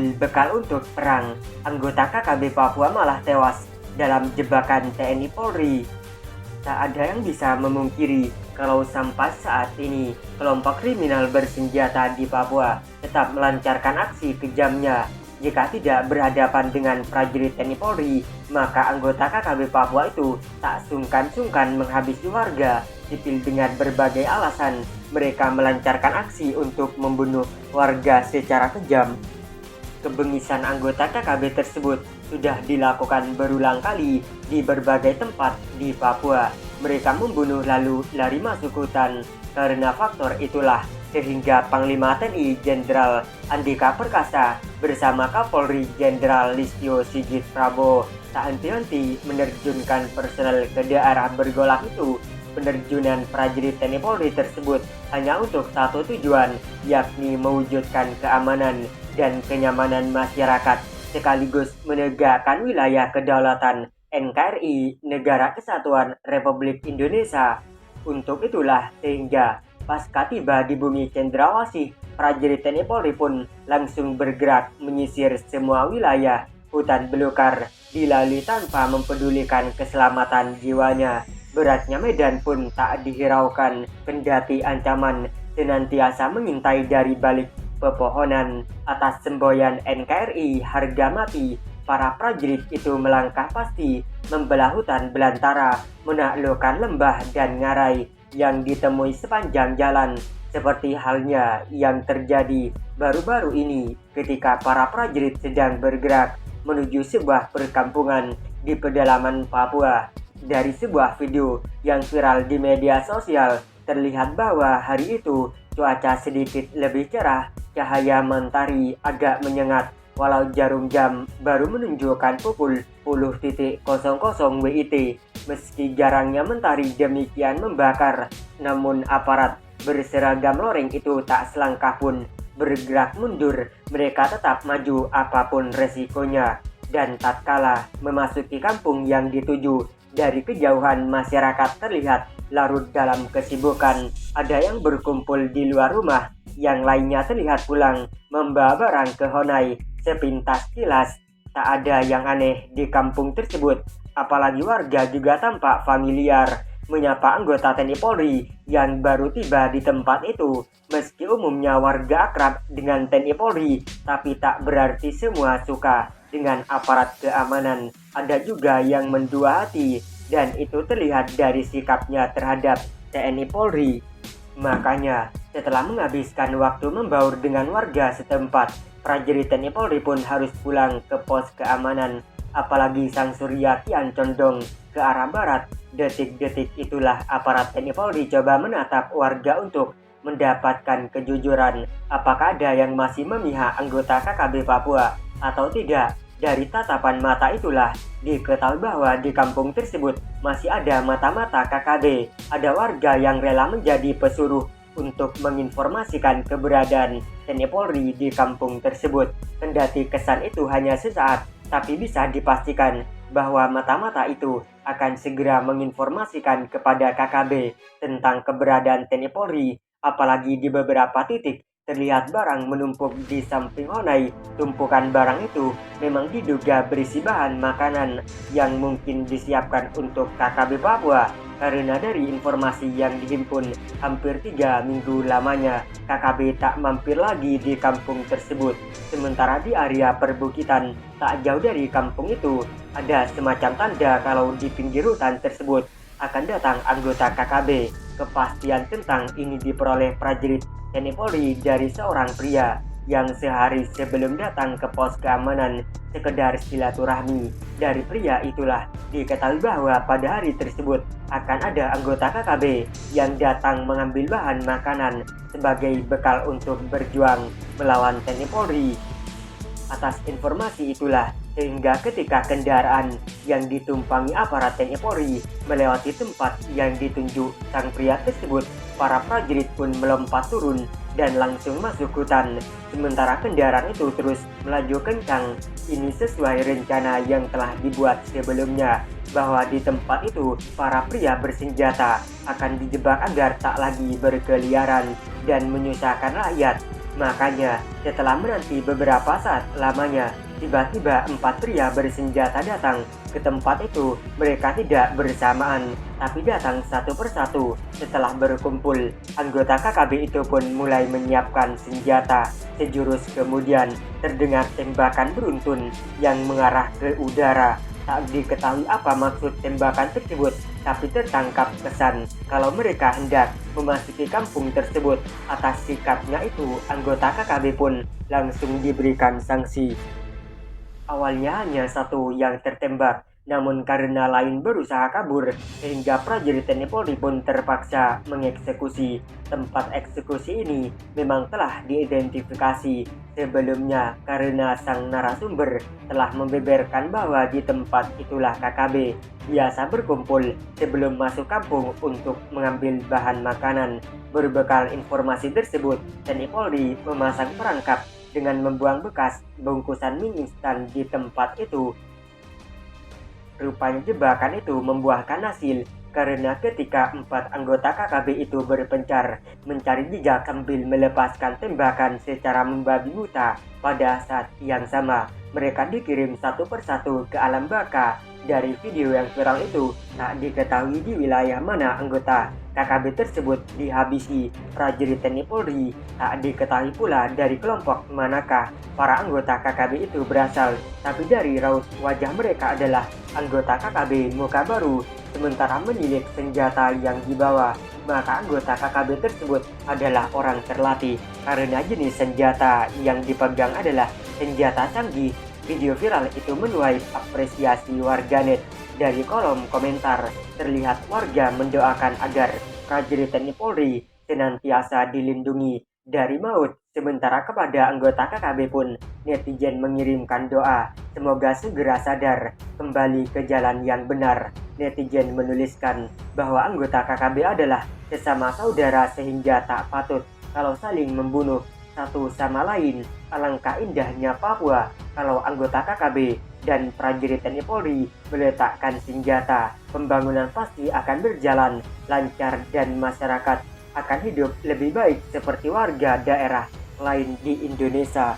mengambil bekal untuk perang. Anggota KKB Papua malah tewas dalam jebakan TNI Polri. Tak ada yang bisa memungkiri kalau sampai saat ini kelompok kriminal bersenjata di Papua tetap melancarkan aksi kejamnya. Jika tidak berhadapan dengan prajurit TNI Polri, maka anggota KKB Papua itu tak sungkan-sungkan menghabisi warga sipil dengan berbagai alasan. Mereka melancarkan aksi untuk membunuh warga secara kejam. Kebengisan anggota KKB tersebut sudah dilakukan berulang kali di berbagai tempat di Papua. Mereka membunuh lalu lari masuk hutan. Karena faktor itulah sehingga Panglima TNI Jenderal Andika Perkasa bersama Kapolri Jenderal Listio Sigit Prabowo tak henti-henti menerjunkan personel ke daerah bergolak itu. Penerjunan prajurit TNI Polri tersebut hanya untuk satu tujuan, yakni mewujudkan keamanan dan kenyamanan masyarakat sekaligus menegakkan wilayah kedaulatan NKRI Negara Kesatuan Republik Indonesia. Untuk itulah sehingga pasca tiba di bumi cendrawasih, prajurit TNI Polri pun langsung bergerak menyisir semua wilayah hutan belukar dilalui tanpa mempedulikan keselamatan jiwanya. Beratnya medan pun tak dihiraukan, kendati ancaman senantiasa mengintai dari balik pepohonan. Atas semboyan NKRI harga mati, para prajurit itu melangkah pasti, membelah hutan belantara, menaklukkan lembah dan ngarai yang ditemui sepanjang jalan, seperti halnya yang terjadi baru-baru ini ketika para prajurit sedang bergerak menuju sebuah perkampungan di pedalaman Papua. Dari sebuah video yang viral di media sosial, terlihat bahwa hari itu cuaca sedikit lebih cerah, cahaya mentari agak menyengat, walau jarum jam baru menunjukkan pukul 10.00 WIT. Meski jarangnya mentari demikian membakar, namun aparat berseragam loreng itu tak selangkah pun bergerak mundur. Mereka tetap maju apapun resikonya. Dan tatkala memasuki kampung yang dituju, dari kejauhan masyarakat terlihat larut dalam kesibukan. Ada yang berkumpul di luar rumah, yang lainnya terlihat pulang membawa barang ke Honai. Sepintas kilas, tak ada yang aneh di kampung tersebut. Apalagi warga juga tampak familiar menyapa anggota TNI Polri yang baru tiba di tempat itu. Meski umumnya warga akrab dengan TNI Polri, tapi tak berarti semua suka dengan aparat keamanan. Ada juga yang mendua hati, dan itu terlihat dari sikapnya terhadap TNI Polri. Makanya, setelah menghabiskan waktu membaur dengan warga setempat, prajurit TNI Polri pun harus pulang ke pos keamanan. Apalagi Sang Surya kian condong ke arah barat. Detik-detik itulah aparat TNI Polri coba menatap warga untuk mendapatkan kejujuran. Apakah ada yang masih memihak anggota KKB Papua atau tidak? Dari tatapan mata itulah diketahui bahwa di kampung tersebut masih ada mata-mata KKB. Ada warga yang rela menjadi pesuruh untuk menginformasikan keberadaan TNI Polri di kampung tersebut. Kendati kesan itu hanya sesaat, tapi bisa dipastikan bahwa mata-mata itu akan segera menginformasikan kepada KKB tentang keberadaan TNI Polri. Apalagi di beberapa titik terlihat barang menumpuk di samping Honai. Tumpukan barang itu memang diduga berisi bahan makanan yang mungkin disiapkan untuk KKB Papua. Karena dari informasi yang dihimpun hampir 3 minggu lamanya, KKB tak mampir lagi di kampung tersebut. Sementara di area perbukitan tak jauh dari kampung itu, ada semacam tanda kalau di pinggir hutan tersebut akan datang anggota KKB. Kepastian tentang ini diperoleh prajurit TNI Polri dari seorang pria yang sehari sebelum datang ke pos keamanan sekedar silaturahmi. Dari pria itulah diketahui bahwa pada hari tersebut akan ada anggota KKB yang datang mengambil bahan makanan sebagai bekal untuk berjuang melawan TNI Polri. Atas informasi itulah sehingga ketika kendaraan yang ditumpangi aparat TNI Polri melewati tempat yang ditunjuk sang pria tersebut, para prajurit pun melompat turun dan langsung masuk hutan. Sementara kendaraan itu terus melaju kencang. Ini sesuai rencana yang telah dibuat sebelumnya, bahwa di tempat itu para pria bersenjata akan dijebak agar tak lagi berkeliaran dan menyusahkan rakyat. Makanya, setelah menanti beberapa saat lamanya, tiba-tiba 4 pria bersenjata datang ke tempat itu. Mereka tidak bersamaan, tapi datang satu persatu. Setelah berkumpul, anggota KKB itu pun mulai menyiapkan senjata. Sejurus kemudian, terdengar tembakan beruntun yang mengarah ke udara. Tak diketahui apa maksud tembakan tersebut, tapi tertangkap kesan kalau mereka hendak memasuki kampung tersebut. Atas sikapnya itu, anggota KKB pun langsung diberikan sanksi. Awalnya hanya satu yang tertembak, namun karena lain berusaha kabur, sehingga prajurit TNI Polri pun terpaksa mengeksekusi. Tempat eksekusi ini memang telah diidentifikasi sebelumnya karena sang narasumber telah membeberkan bahwa di tempat itulah KKB biasa berkumpul sebelum masuk kampung untuk mengambil bahan makanan. Berbekal informasi tersebut, TNI Polri memasang perangkap dengan membuang bekas bungkusan mie instan di tempat itu. Rupanya jebakan itu membuahkan hasil karena ketika 4 anggota KKB itu berpencar mencari jejak sambil melepaskan tembakan secara membabi buta, pada saat yang sama mereka dikirim satu persatu ke alam baka. Dari video yang viral itu, tak diketahui di wilayah mana anggota KKB tersebut dihabisi prajurit TNI Polri. Tak diketahui pula dari kelompok manakah para anggota KKB itu berasal, tapi dari raut wajah mereka adalah anggota KKB muka baru. Sementara menilik senjata yang dibawa, maka anggota KKB tersebut adalah orang terlatih karena jenis senjata yang dipegang adalah senjata canggih. Video viral itu menuai apresiasi warganet. Dari kolom komentar, terlihat warga mendoakan agar prajurit TNI Polri senantiasa dilindungi dari maut. Sementara kepada anggota KKB pun, netizen mengirimkan doa semoga segera sadar kembali ke jalan yang benar. Netizen menuliskan bahwa anggota KKB adalah sesama saudara sehingga tak patut kalau saling membunuh satu sama lain. Alangkah indahnya Papua kalau anggota KKB dan prajurit TNI Polri meletakkan senjata. Pembangunan pasti akan berjalan lancar dan masyarakat akan hidup lebih baik seperti warga daerah lain di Indonesia.